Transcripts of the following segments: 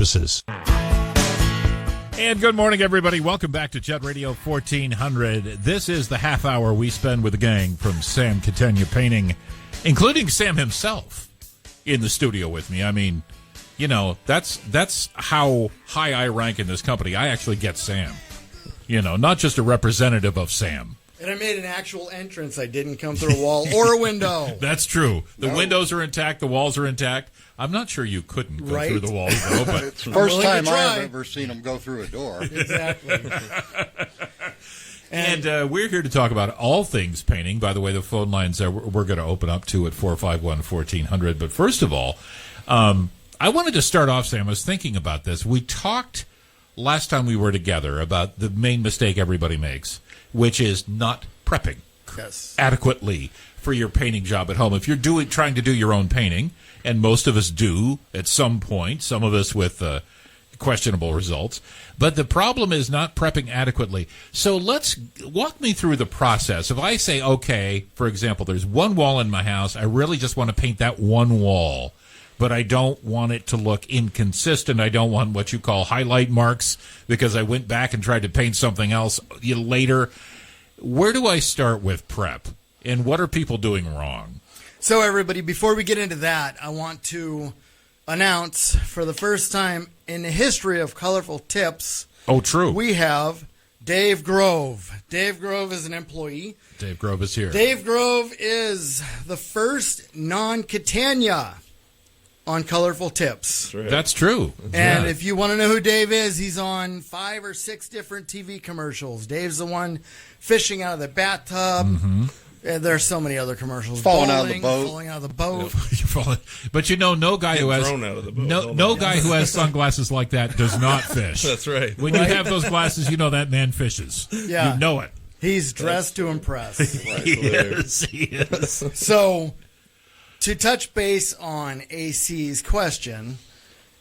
purposes. And good morning, everybody. Welcome back to Jet Radio 1400. This is the half hour we spend with the gang from Sam Catania Painting, including Sam himself in the studio with me. I mean, you know, that's how high I rank in this company. I actually get Sam, you know, not just a representative of Sam. And I made an actual entrance. I didn't come through a wall or a window. That's true. The windows are intact. The walls are intact. I'm not sure you couldn't go through the walls, though. But it's the first time I've ever seen them go through a door. Exactly. And we're here to talk about all things painting. By the way, the phone lines we're going to open up to at 451-1400. But first of all, I wanted to start off, Sam. I was thinking about this. We talked last time we were together about the main mistake everybody makes, which is not prepping adequately for your painting job at home. If you're trying to do your own painting, and most of us do at some point, some of us with questionable results, but the problem is not prepping adequately. So let's walk me through the process. If I say, okay, for example, there's one wall in my house, I really just want to paint that one wall, but I don't want it to look inconsistent. I don't want what you call highlight marks because I went back and tried to paint something else later. Where do I start with prep? And what are people doing wrong? So, everybody, before we get into that, I want to announce for the first time in the history of Colorful Tips. Oh, true. We have Dave Grove. Dave Grove is an employee. Dave Grove is here. Dave Grove is the first non-Catania on Colorful Tips. That's true. And if you want to know who Dave is, he's on 5 or 6 different TV commercials. Dave's the one fishing out of the bathtub. Mm-hmm. And there's so many other commercials. Falling out of the boat. But you know, no guy who has thrown out of the boat. no guy who has sunglasses like that does not fish. That's right. When you have those glasses, you know that man fishes. Yeah. You know it. He's dressed to impress. He is. So, to touch base on AC's question,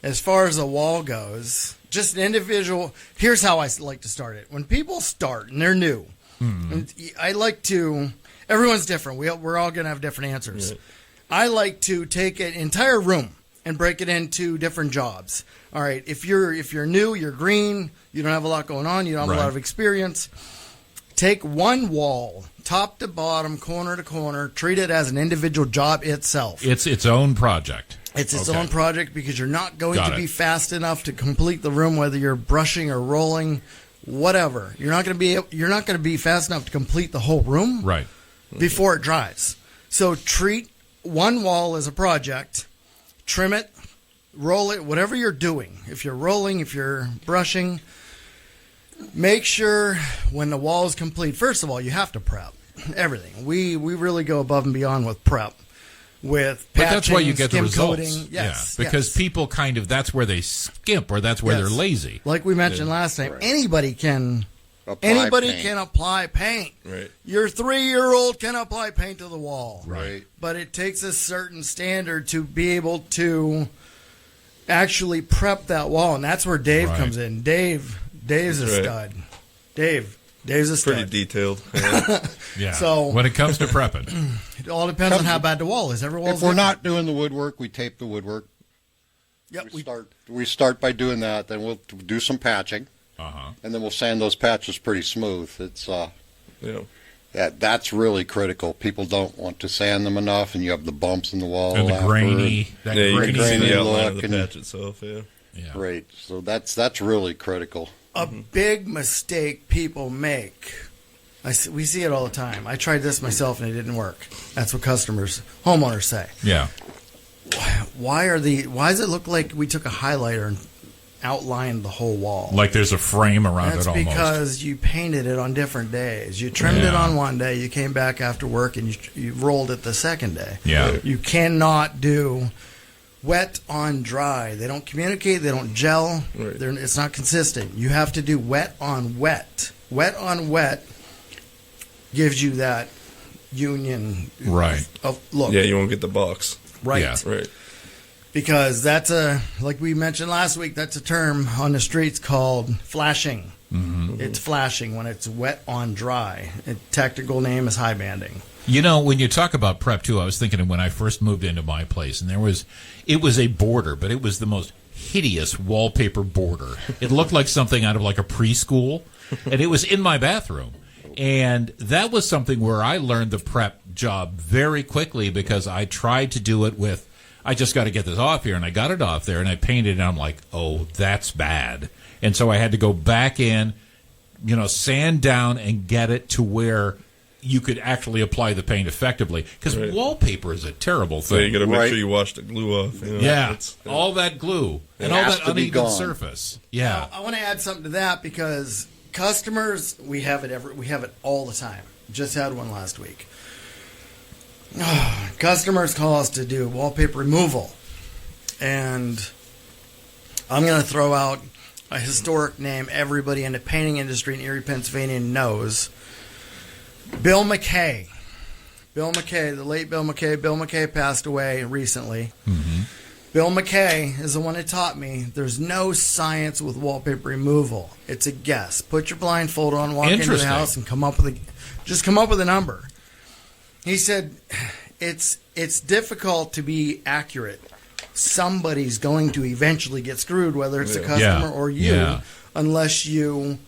as far as the wall goes, just an individual, here's how I like to start it. When people start and they're new, I like to, everyone's different. We're all going to have different answers. Right. I like to take an entire room and break it into different jobs. All right, if you're new, you're green, you don't have a lot going on, you don't have a lot of experience, take one wall, top to bottom, corner to corner, treat it as an individual job itself. It's its own project. It's its own project because you're not going to be fast enough to complete the room, whether you're brushing or rolling, whatever. You're not going to be fast enough to complete the whole room before it dries. So treat one wall as a project, trim it, roll it, whatever you're doing. If you're rolling, if you're brushing, make sure when the wall is complete, first of all, you have to prep everything. We really go above and beyond with prep. With patching, but that's why you get the results. Coating. Yes, because people kind of, that's where they skimp or that's where they're lazy. Like we mentioned last time, anybody can apply paint. Right. Your 3-year-old can apply paint to the wall. Right. But it takes a certain standard to be able to actually prep that wall, and that's where Dave comes in. Dave's a stud. Dave's a stud. Pretty detailed. Yeah. So when it comes to prepping, it all depends on how bad the wall is. Every wall's if we're not doing the woodwork, we tape the woodwork. Yep. We start by doing that. Then we'll do some patching, and then we'll sand those patches pretty smooth. It's that's really critical. People don't want to sand them enough, and you have the bumps in the wall and the grainy, you can see the outline of the look patch itself. Yeah. Right. So that's really critical. A big mistake people make. We see it all the time. I tried this myself and it didn't work. That's what homeowners say. Yeah. Why does it look like we took a highlighter and outlined the whole wall? Like there's a frame around it almost. That's because you painted it on different days. You trimmed it on one day, you came back after work and you rolled it the second day. Yeah. You cannot do wet on dry. They don't communicate. They don't gel. Right. It's not consistent. You have to do wet on wet. Wet on wet gives you that union of look. Yeah, you won't get the box. Right. Yeah. Right. Because that's like we mentioned last week, that's a term on the streets called flashing. Mm-hmm. It's flashing when it's wet on dry. Its technical name is high banding. You know, when you talk about prep, too, I was thinking of when I first moved into my place, and it was a border, but it was the most hideous wallpaper border. It looked like something out of like a preschool, and it was in my bathroom. And that was something where I learned the prep job very quickly because I tried to do it with, I just got to get this off here, and I got it off there, and I painted it, and I'm like, oh, that's bad. And so I had to go back in, sand down and get it to where you could actually apply the paint effectively. Because wallpaper is a terrible thing. So you got to make sure you wash the glue off. All that glue and all that uneven surface. Yeah. Now, I want to add something to that because customers, we have it all the time. Just had one last week. Customers call us to do wallpaper removal, and I'm going to throw out a historic name everybody in the painting industry in Erie, Pennsylvania knows. Bill McKay. Bill McKay, the late Bill McKay. Bill McKay passed away recently. Mm-hmm. Bill McKay is the one that taught me there's no science with wallpaper removal. It's a guess. Put your blindfold on, walk into the house, and come up with a number. He said it's difficult to be accurate. Somebody's going to eventually get screwed, whether it's the customer or you, unless you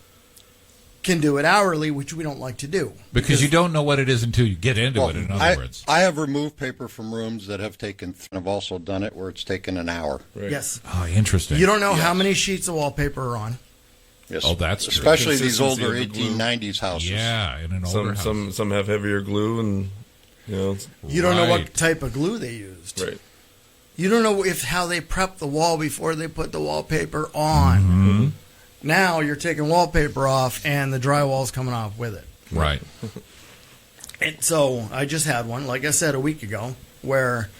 can do it hourly, which we don't like to do. Because you don't know what it is until you get into it, in other words. I have removed paper from rooms that have taken, I've also done it where it's taken an hour. Right. Yes. Oh, interesting. You don't know how many sheets of wallpaper are on. Yes. Oh, that's true. Especially these older 1890s houses. Yeah, in an older house. Some have heavier glue, and you don't know what type of glue they used. Right. You don't know how they prep the wall before they put the wallpaper on. Mm-hmm. Now you're taking wallpaper off, and the drywall's coming off with it. Right. And so I just had one, like I said, a week ago, where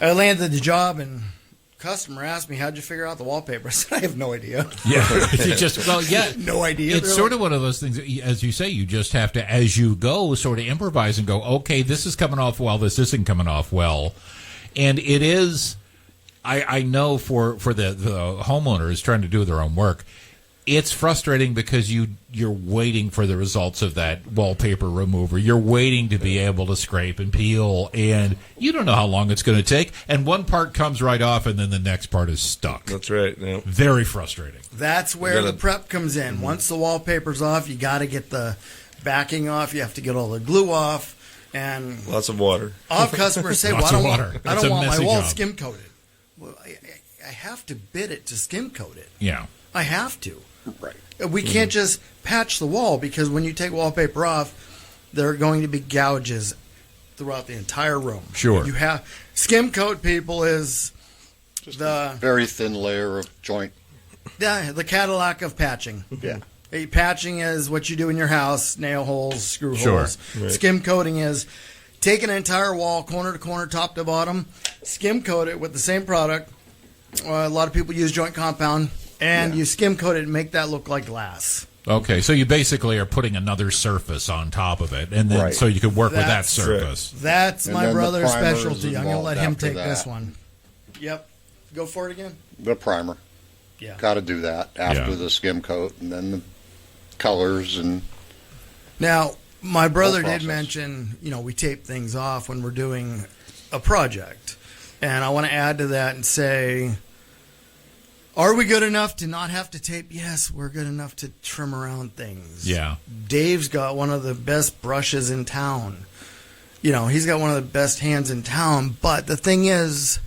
I landed the job, and customer asked me, how'd you figure out the wallpaper? I said, I have no idea. Yeah. No idea. It's sort of one of those things, as you say, you just have to, as you go, sort of improvise and go, okay, this is coming off well, this isn't coming off well. And it is, I know for the homeowners trying to do their own work, it's frustrating because you're waiting for the results of that wallpaper remover. You're waiting to be able to scrape and peel, and you don't know how long it's going to take. And one part comes right off, and then the next part is stuck. That's right. Yeah. Very frustrating. That's where the prep comes in. Mm-hmm. Once the wallpaper's off, you got to get the backing off. You have to get all the glue off. And lots of water. I'll have customers say, I don't want my wall skim coated. Well, I have to bid it to skim coat it. Yeah. I have to. Right. We can't just patch the wall, because when you take wallpaper off, there are going to be gouges throughout the entire room. Sure. You have skim coat, people, is just the a very thin layer of joint. Yeah, the Cadillac of patching. Yeah. Patching is what you do in your house, nail holes, screw holes. Right. Skim coating is take an entire wall, corner to corner, top to bottom, skim coat it with the same product. A lot of people use joint compound, and you skim coat it and make that look like glass. Okay, so you basically are putting another surface on top of it, and then so you can work with that surface. That's my brother's specialty. I'm going to let him take that. this one. Yep. Go for it again. The primer. Yeah. Got to do that after the skim coat, and then the colors. And now, my brother did mention, we tape things off when we're doing a project. And I want to add to that and say, are we good enough to not have to tape? Yes, we're good enough to trim around things. Yeah. Dave's got one of the best brushes in town. He's got one of the best hands in town. But the thing is,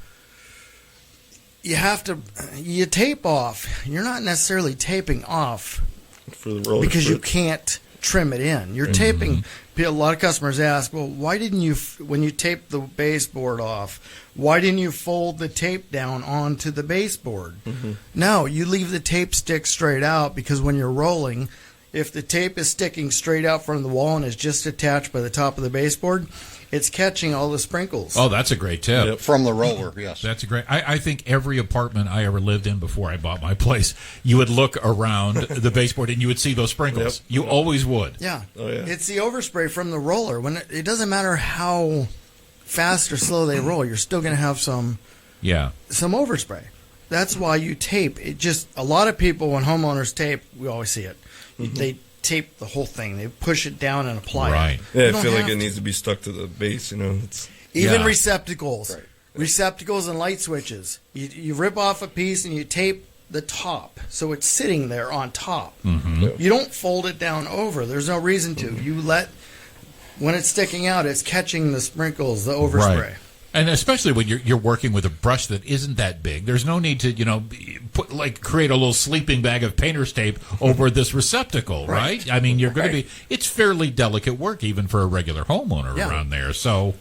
you tape off. You're not necessarily taping off for the roller because you can't trim it in. You're taping. A lot of customers ask, well, why didn't you, when you taped the baseboard off, why didn't you fold the tape down onto the baseboard? Mm-hmm. No, you leave the tape stick straight out, because when you're rolling, if the tape is sticking straight out from the wall and is just attached by the top of the baseboard, it's catching all the sprinkles. Oh, that's a great tip. Yep. From the roller, yes. That's a great. I think every apartment I ever lived in before I bought my place, you would look around the baseboard and you would see those sprinkles. Yep. You always would. Yeah. Oh, yeah. It's the overspray from the roller. When it doesn't matter how fast or slow they roll, you're still going to have some overspray. That's why you tape. A lot of people, when homeowners tape, we always see it. Mm-hmm. They tape the whole thing. They push it down and apply it. Yeah, I feel like it needs to be stuck to the base. It's even receptacles. Right. receptacles and light switches. You rip off a piece and you tape the top so it's sitting there on top. You don't fold it down over. There's no reason to. You let, when it's sticking out, it's catching the sprinkles, the overspray. Right. And especially when you're working with a brush that isn't that big, there's no need to create a little sleeping bag of painter's tape over this receptacle, right? I mean, you're going to be. It's fairly delicate work even for a regular homeowner around there. So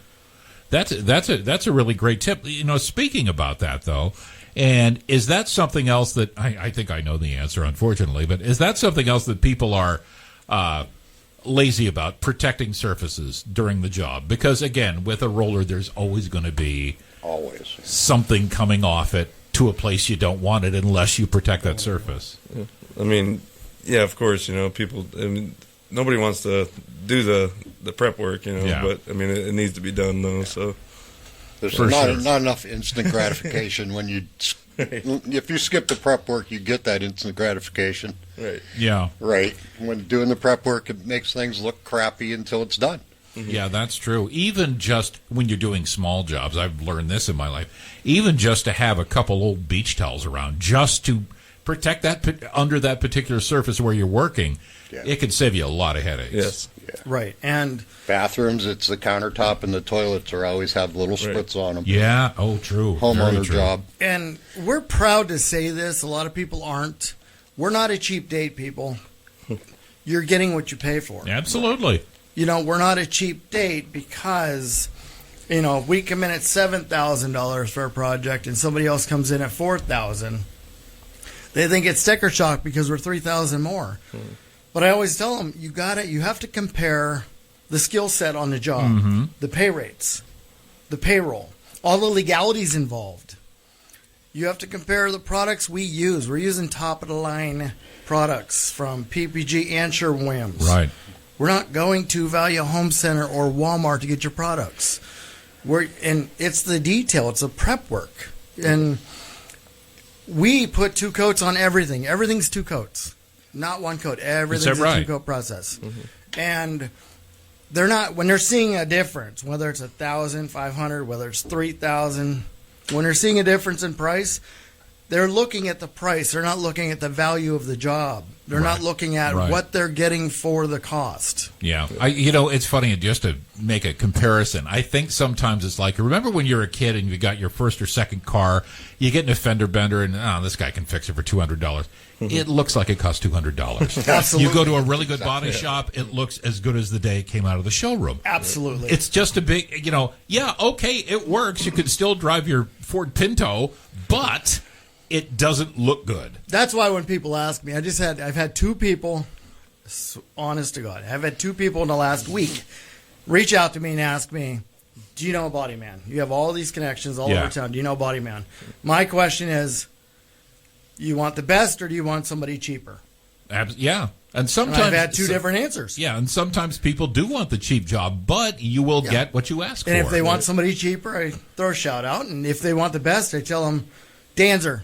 that's a really great tip. Speaking about that though, and is that something else that I think I know the answer, unfortunately, but is that something else that people are lazy about, protecting surfaces during the job? Because again, with a roller, there's always going to be something coming off it to a place you don't want it unless you protect that surface. I mean, yeah, of course, people. I mean, nobody wants to do the prep work, but I mean, it needs to be done though. So there's not enough instant gratification when you. If you skip the prep work, you get that instant gratification. Right. Yeah. Right. When doing the prep work, it makes things look crappy until it's done. Yeah, that's true. Even just when you're doing small jobs, I've learned this in my life, even just to have a couple old beach towels around just to protect that under that particular surface where you're working, it can save you a lot of headaches. Yes. Yeah. Right. And bathrooms, it's the countertop and the toilets always have little splits on them. Yeah. Oh, true. Homeowner job. And we're proud to say this. A lot of people aren't. We're not a cheap date, people. You're getting what you pay for. Absolutely. We're not a cheap date because, if we come in at $7,000 for a project and somebody else comes in at $4,000, they think it's sticker shock because we're $3,000 more. But I always tell them, you have to compare the skill set on the job, the pay rates, the payroll, all the legalities involved. You have to compare the products we use. We're using top-of-the-line products from PPG and Sherwin-Williams. Right. We're not going to Value Home Center or Walmart to get your products. And it's the detail. It's the prep work. And we put 2 coats on everything. Everything's 2 coats. Not 1 coat. Everything's a 2-coat process. And they're not, when they're seeing a difference, whether it's $1,500, whether it's $3,000, when they're seeing a difference in price, they're looking at the price. They're not looking at the value of the job. They're not looking at what they're getting for the cost. Yeah. It's funny, just to make a comparison, I think sometimes it's like, remember when you're a kid and you got your first or second car, you get in a fender bender and, this guy can fix it for $200. It looks like it costs $200. Absolutely. You go to a really good body shop, it looks as good as the day it came out of the showroom. Absolutely. It's just a big, okay, it works. You can still drive your Ford Pinto, but it doesn't look good. That's why when people ask me, I've had 2 people, honest to God, I've had 2 people in the last week reach out to me and ask me, do you know a body man? You have all these connections all over town. Do you know a body man? My question is, you want the best or do you want somebody cheaper? Yeah. And sometimes I've had 2 different answers. Yeah, and sometimes people do want the cheap job, but you will get what you ask for. And if they want somebody cheaper, I throw a shout out. And if they want the best, I tell them, Danzer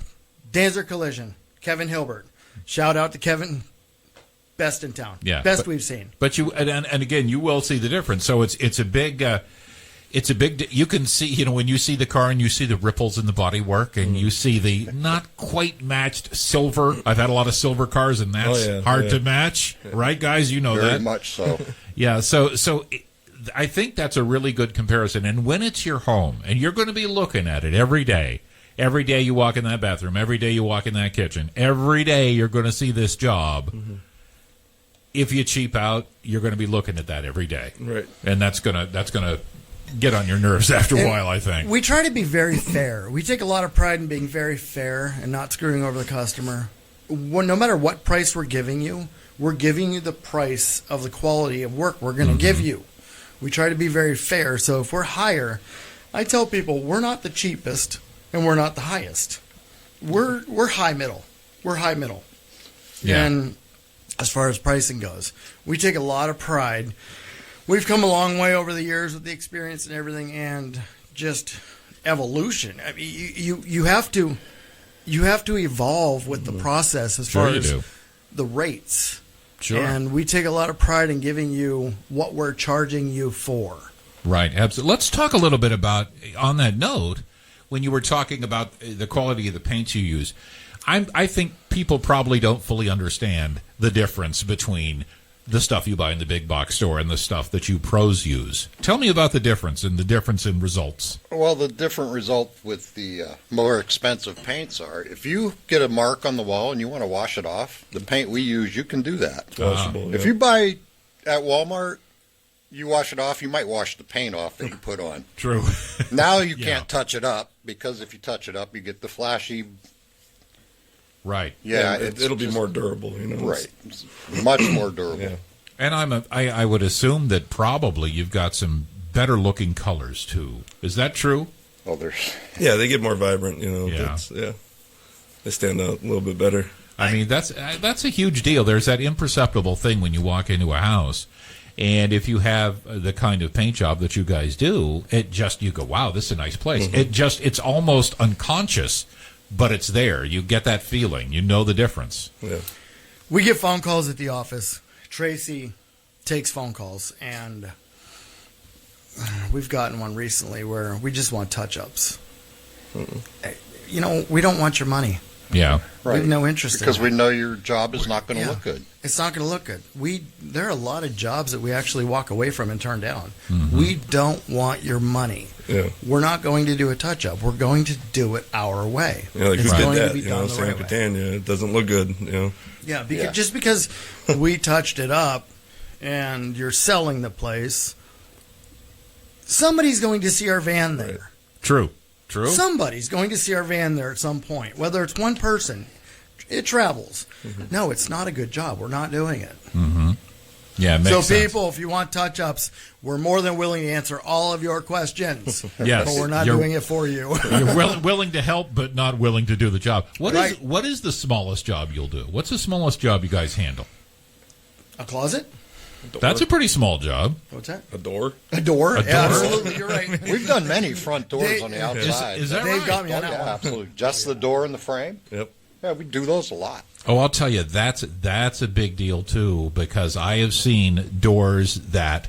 Collision, Kevin Hilbert. Shout out to Kevin, best in town. Yeah, best we've seen. But and again, you will see the difference. So it's a big. You can see, when you see the car and you see the ripples in the bodywork and you see the not quite matched silver. I've had a lot of silver cars and that's hard to match, right, guys? You know Very that. Very much so. Yeah. So I think that's a really good comparison. And when it's your home and you're going to be looking at it every day. Every day you walk in that bathroom. Every day you walk in that kitchen. Every day you're going to see this job. If you cheap out, you're going to be looking at that every day, right? And that's gonna get on your nerves after a while, I think. We try to be very fair. We take a lot of pride in being very fair and not screwing over the customer. No matter what price we're giving you the price of the quality of work we're going to give you. We try to be very fair. So if we're higher, I tell people we're not the cheapest. And we're not the highest. We're high middle. We're high middle. Yeah. And as far as pricing goes, we take a lot of pride. We've come a long way over the years with the experience and everything, and just evolution. I mean, you have to evolve with the process as far as the rates. Sure. And we take a lot of pride in giving you what we're charging you for. Right. Absolutely. Let's talk a little bit about, on that note, when you were talking about the quality of the paints you use, I think people probably don't fully understand the difference between the stuff you buy in the big box store and the stuff that you pros use. Tell me about the difference and the difference in results. Well, the different result with the more expensive paints are, if you get a mark on the wall and you want to wash it off, the paint we use, you can do that. Washable, If you buy at Walmart, you wash it off, you might wash the paint off that you put on. True. Now you can't touch it up, because if you touch it up, you get the flashy. Right. Yeah, it'll be more durable, Right. It's much more durable. Yeah. And I would assume that probably you've got some better looking colors too. Is that true? Oh, there's. Yeah, they get more vibrant, Yeah. They stand out a little bit better. I mean, that's a huge deal. There's that imperceptible thing when you walk into a house. And if you have the kind of paint job that you guys do, you go, wow, this is a nice place. Mm-hmm. It's almost unconscious, but it's there. You get that feeling. You know the difference. Yeah. We get phone calls at the office. Tracy takes phone calls, and we've gotten one recently where we just want touch-ups. We don't want your money. Yeah. We have no interest because in we know your job is not going to look good. It's not going to look good. There are a lot of jobs that we actually walk away from and turn down. Mm-hmm. We don't want your money. Yeah. We're not going to do a touch-up. We're going to do it our way. Yeah, like it's we going did to that, be done the San right way. Catania. It doesn't look good, Yeah, just because we touched it up and you're selling the place, somebody's going to see our van there. Right. True. Somebody's going to see our van there at some point. Whether it's one person, it travels. No, it's not a good job. We're not doing it. Mm-hmm. Yeah, it makes So sense. people, if you want touch-ups, we're more than willing to answer all of your questions. Yes. But we're not doing it for you. You're willing to help, but not willing to do the job. What Right. is the smallest job you'll do? What's the smallest job you guys handle? A closet? That's a pretty small job. What's that? A door. A door? A Yeah, door. absolutely, you're right. We've done many front doors on the outside. Is that They've right? got me on Oh, that yeah, one. absolutely. Just the door and the frame. Yep. Yeah, we do those a lot. Oh, I'll tell you, that's a big deal too, because I have seen doors that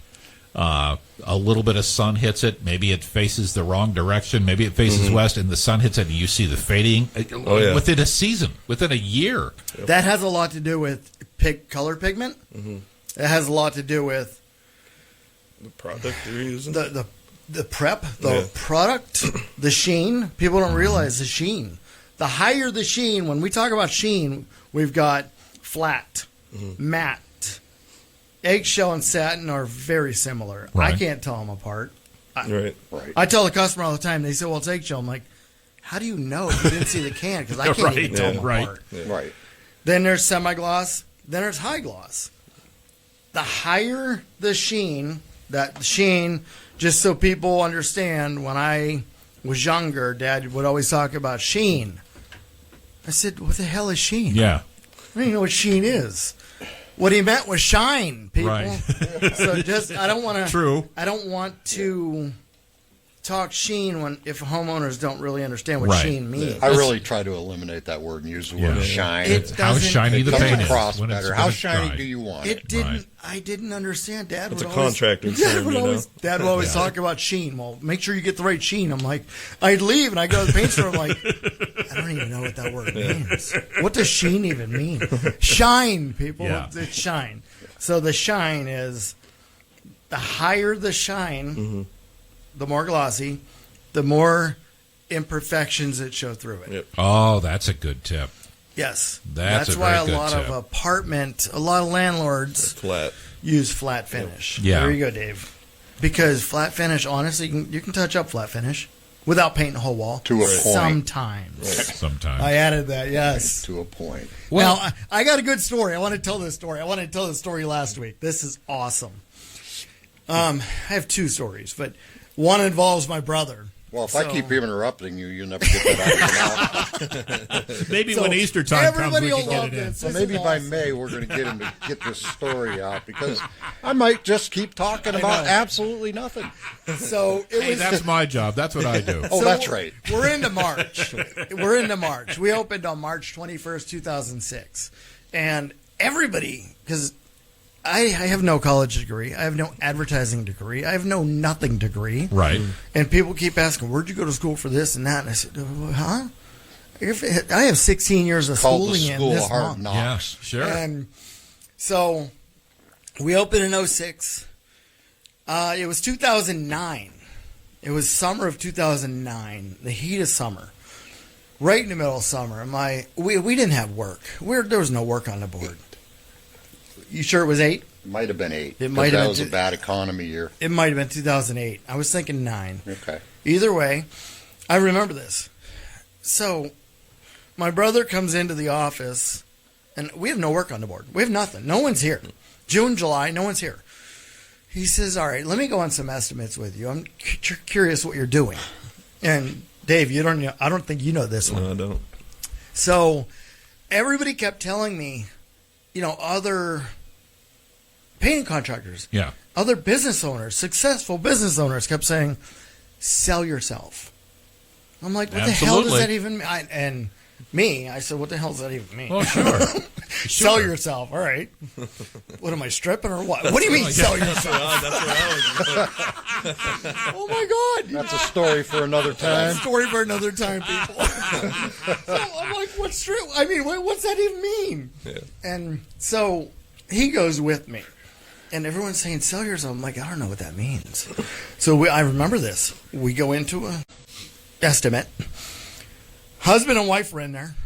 a little bit of sun hits it. Maybe it faces the wrong direction. Maybe it faces west, and the sun hits it, and you see the fading within a season, within a year. That has a lot to do with color pigment. It has a lot to do with The product you're using. the prep, the product, the sheen. People don't realize the sheen. The higher the sheen, when we talk about sheen, we've got flat, matte, eggshell, and satin are very similar. Right. I can't tell them apart. Right. I tell the customer all the time. They say, "Well, it's eggshell." I'm like, "How do you know if you didn't see the can? Because I can't even tell them apart." Right. Then there's semi-gloss. Then there's high gloss. The higher the sheen, just so people understand, when I was younger, Dad would always talk about sheen. I said, what the hell is sheen? Yeah. I don't even know what sheen is. What he meant was shine, people. Right. So I don't want to. True. I don't want to talk sheen if homeowners don't really understand what Right. sheen means. I really try to eliminate that word and use the word shine. It How doesn't- shiny the comes paint is. across when better. when How it's shiny dry. do you want it? It didn't. Right. I didn't understand. Dad It's would a always, contractor Dad term, would you know? always, Dad would always talk about sheen. Well, make sure you get the right sheen. I'm like, I'd leave and I go to the paint store. I'm like, I don't even know what that word means. What does sheen even mean? Shine, people. Yeah. It's shine. So the shine is the higher the shine, the more glossy, the more imperfections that show through it. Yep. Oh, that's a good tip. Yes, That's a why very a good lot tip. of a lot of landlords Flat. use flat finish. Yeah. There you go, Dave. Because flat finish, honestly, you can touch up flat finish without painting the whole wall. To a point. Sometimes. Sometimes. I added that, yes. To a point. Well- now, I got a good story. I want to tell this story. I wanted to tell this story last week. This is awesome. I have two stories, but one involves my brother. Well, if I keep interrupting you, you'll never get that out of your mouth. Maybe So when Easter time comes, everybody we will can get love it in. this. So This maybe is by awesome. May we're going to get him to get this story out, because I might just keep talking about know. absolutely nothing. So it Hey, was. that's my job. That's what I do. Oh, that's right. We're into March. We're into March. We opened on March 21st, 2006. And everybody, because I have no college degree. I have no advertising degree. I have no nothing degree. Right. And people keep asking, where'd you go to school for this and that? And I said, huh? I have 16 years of Called the schooling in school this hard month. knocks. Yeah, sure. And so we opened in 06. It was 2009. It was summer of 2009, the heat of summer. Right in the middle of summer. We didn't have work. There was no work on the board. You sure it was 8? Might have been 8. It might have that been was a bad economy year. It might have been 2008. I was thinking 9. Okay. Either way, I remember this. So my brother comes into the office, and we have no work on the board. We have nothing. No one's here. June, July, no one's here. He says, all right, let me go on some estimates with you. I'm curious what you're doing. And Dave, I don't think you know this one. No, I don't. So everybody kept telling me, other painting contractors, other business owners, successful business owners kept saying, sell yourself. I'm like, what the hell does that even mean? And I said, what the hell does that even mean? Oh, sure. Sell yourself. All right. What am I, stripping or what? What do you mean sell yourself? That's what I was. Oh, my God. That's a story for another time. That's a story for another time, people. So I'm like, what's strip? I mean, what's that even mean? Yeah. And so he goes with me. And everyone's saying, sell yourself. I'm like, I don't know what that means. So I remember this. We go into a estimate. Husband and wife are in there.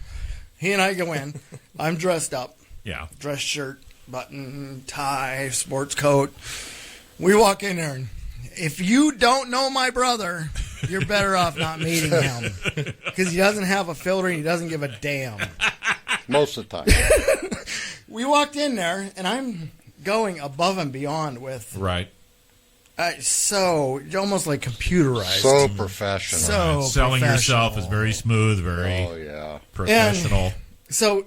He and I go in. I'm dressed up. Yeah. Dress shirt, button, tie, sports coat. We walk in there, and if you don't know my brother, you're better off not meeting him. Because he doesn't have a filter and he doesn't give a damn. Most of the time. We walked in there, and I'm going above and beyond with... Right. So almost like computerized. So professional. So Selling yourself professional. is very smooth, very professional. And so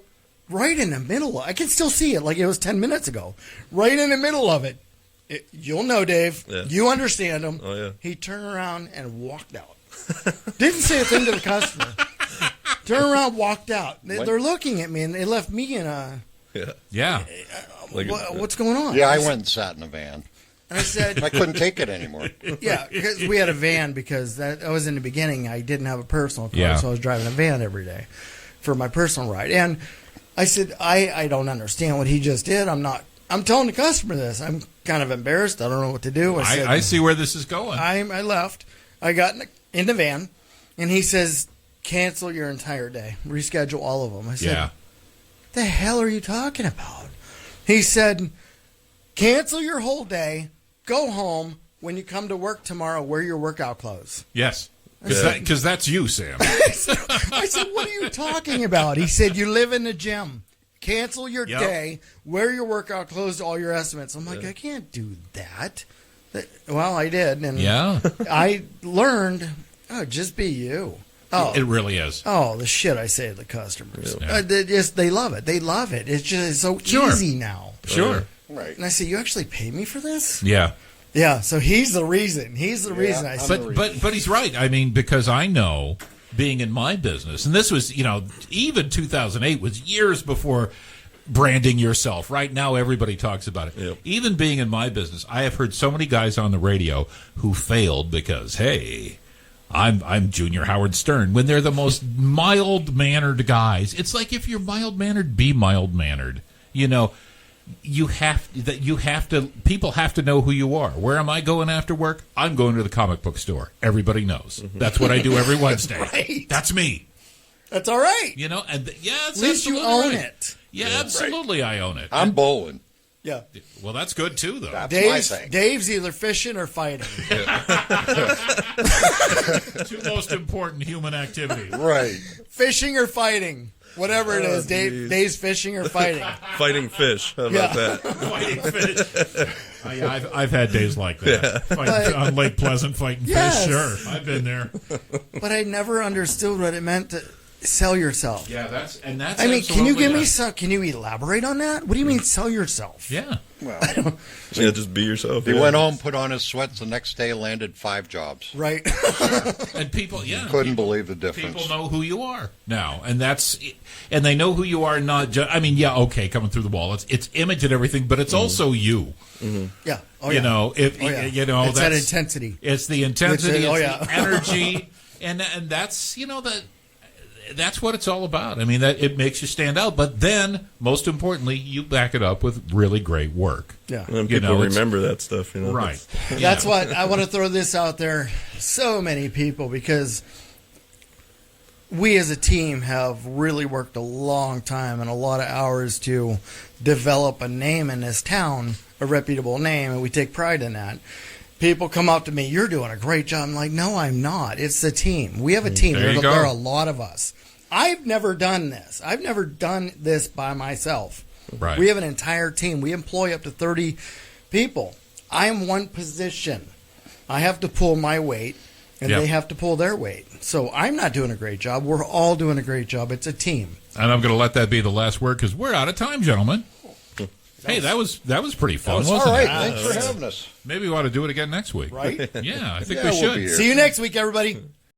right in the middle, I can still see it like it was 10 minutes ago. Right in the middle of it, you'll know, Dave. Yeah. You understand him. Oh, yeah. He turned around and walked out. Didn't say a thing to the customer. Turned around, walked out. They're looking at me, and they left me in a... Yeah. What's going on? Yeah, I went and sat in a van. And I said... I couldn't take it anymore. Yeah, because we had a van because that was in the beginning. I didn't have a personal car, so I was driving a van every day for my personal ride. And I said, I don't understand what he just did. I'm telling the customer this. I'm kind of embarrassed. I don't know what to do. I see where this is going. I left. I got in the van, and he says, cancel your entire day. Reschedule all of them. I said, the hell are you talking about? He said, cancel your whole day. Go home. When you come to work tomorrow, wear your workout clothes. Yes. Because that's you, Sam. I said, what are you talking about? He said, you live in the gym. Cancel your day. Wear your workout clothes to all your estimates. I'm like, I can't do that. Well, I did. And I learned, just be you. Oh, it really is. Oh, the shit I say to the customers. Yeah. They love it. They love it. It's just so easy now. Sure. Right. And I say, you actually pay me for this? Yeah. Yeah, so he's the reason. He's the reason I said. But he's right. I mean, because I know, being in my business, and this was, even 2008 was years before branding yourself. Right now, everybody talks about it. Yep. Even being in my business, I have heard so many guys on the radio who failed because, hey, I'm Junior Howard Stern, when they're the most mild-mannered guys. It's like, if you're mild-mannered, be mild-mannered. You have to. People have to know who you are. Where am I going after work? I'm going to the comic book store. Everybody knows. That's what I do every Wednesday. Right. That's me. That's all right. At least you own it. Yeah, absolutely, right. I own it. I'm bowling. Yeah. Well, that's good too, though. That's my thing. Dave's either fishing or fighting. Two most important human activities. Right. Fishing or fighting. Whatever it is, Dave's fishing or fighting. Fighting fish. How about that? Fighting fish. I've had days like that. Fighting on Lake Pleasant, fighting fish. Sure, I've been there. But I never understood what it meant to sell yourself. Yeah, that's. I mean, can you give me some? Can you elaborate on that? What do you mean sell yourself? Yeah. Well, Yeah, just be yourself. he yeah. went home, put on his sweats. The next day, landed 5 jobs. Right. And people, Couldn't believe the difference. People know who you are now, and they know who you are. Not just, I mean, yeah, okay, coming through the wall, it's image and everything, but it's also you. Yeah. Oh, You yeah. know, if Oh, yeah. you know, It's that that's intensity. It's the intensity. It's- oh, it's yeah. the energy, and that's that's what it's all about. I mean, that it makes you stand out, but then most importantly, you back it up with really great work. Yeah. And You people know, it's- remember that stuff, you know. Right. That's Yeah. what I want to throw this out there. So many people, because we as a team have really worked a long time and a lot of hours to develop a name in this town, a reputable name, and we take pride in that. People come up to me, "You're doing a great job." I'm like, "No, I'm not. It's the team. We have a team. There you go. There are a lot of us. I've never done this. I've never done this by myself. Right. We have an entire team. We employ up to 30 people. I am one position. I have to pull my weight, and Yep. they have to pull their weight. So I'm not doing a great job. We're all doing a great job. It's a team. And I'm going to let that be the last word because we're out of time, gentlemen. Hey, that was pretty fun, wasn't All right, it? thanks for having us. Maybe we ought to do it again next week. Right? Yeah, I think Yeah, we we'll should. be here. See you next week, everybody.